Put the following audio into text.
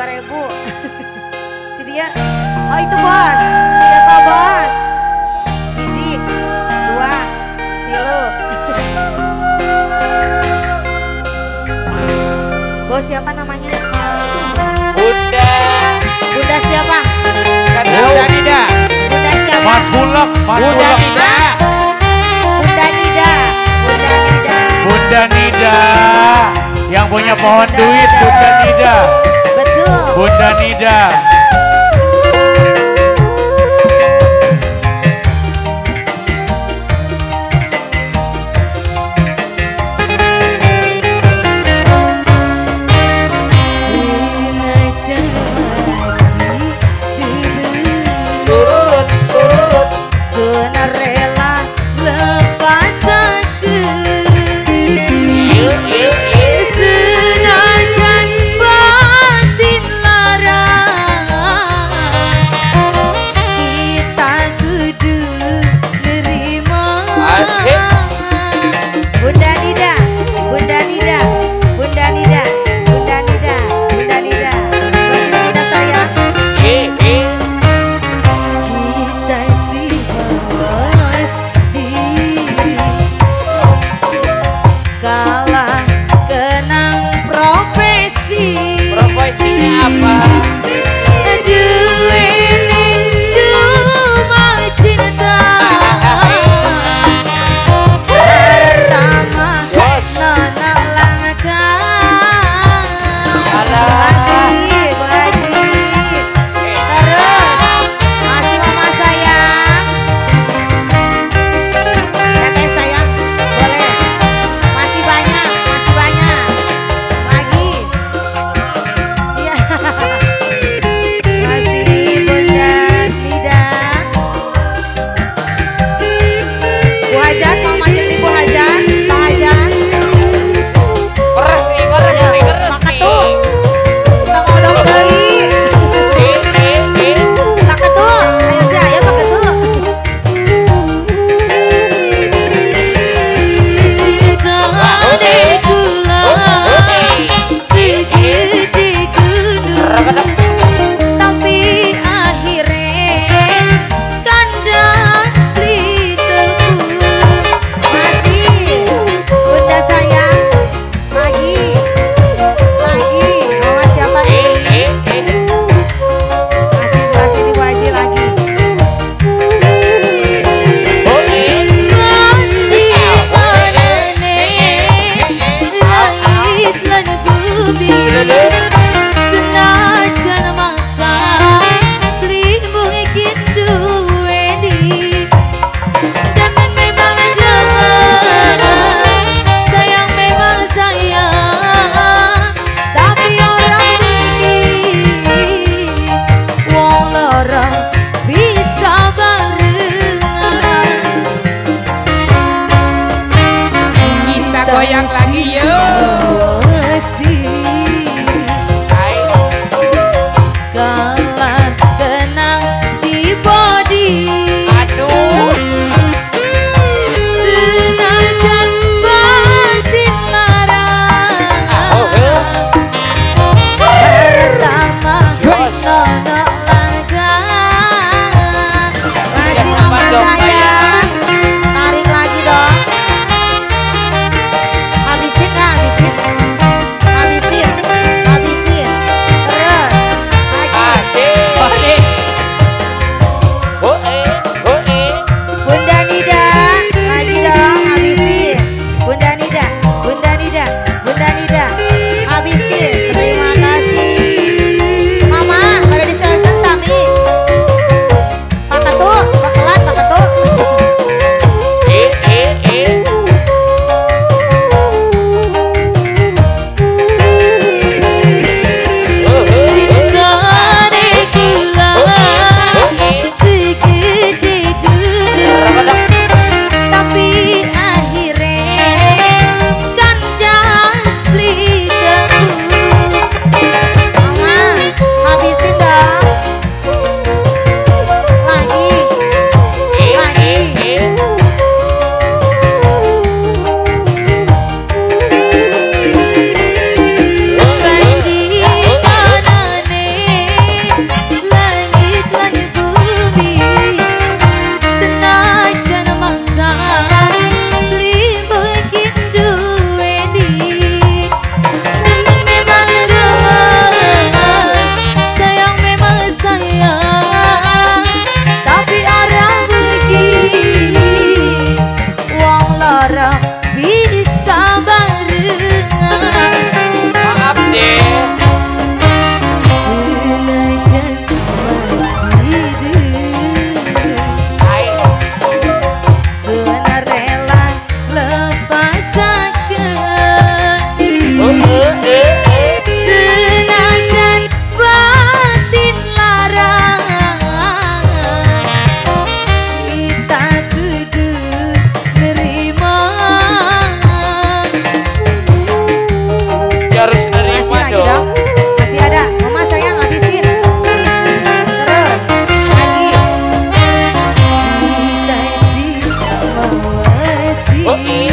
2000. Si dia. Oh itu bos. Siapa bos? Biji, 2, 3. Bos siapa namanya? Bunda. Bunda siapa? Bunda Nida. Bunda siapa? Mas Bulak, Mas Bunda Bulak. Nida. Bunda Nida. Bunda Nida. Bunda Nida. Yang punya Masih pohon Bunda duit, Nida. Bunda Nida. Betul. Bunda Nida. Turut, turut. Sudah rela lepas aku. Yuk, yuk, yuk. Senajan batin lara, kita kudu nerima. Asik. Bunda Nida, Bunda Nida, Bunda Nida, Bunda Nida, Bunda Nida. Sebelah sini Bunda sayang. Kita simas diri, kalah kenang profesi. Profesinya apa? Aduh ini cuma cinta, pertama nona langkah. Masih Bu Haji, terus masih mama sayang, teteh sayang, boleh, masih banyak lagi, ya. Masih Bunda Nida. Bu Hajat mau maju nih Bu Hajat, Pak Hajat. Keras nih, keras Ya, nih, keras Pak nih. Ketuk, kita ngodok deui. Pak Ketuk, ayo sih ayo Pak Ketuk. Cinta dekula segede gunung, tapi akhirnya kandas pelitaku. Masih Bunda sayang, lagi mama siapa ini? Masih sebelah sini Bu Haji lagi. Senajan maksa lingkung ikin duweni, dan memang jalan sayang memang sayang, tapi orang ini wong loro bisa barengan. Kita goyang lagi yuk. Mesti Iya.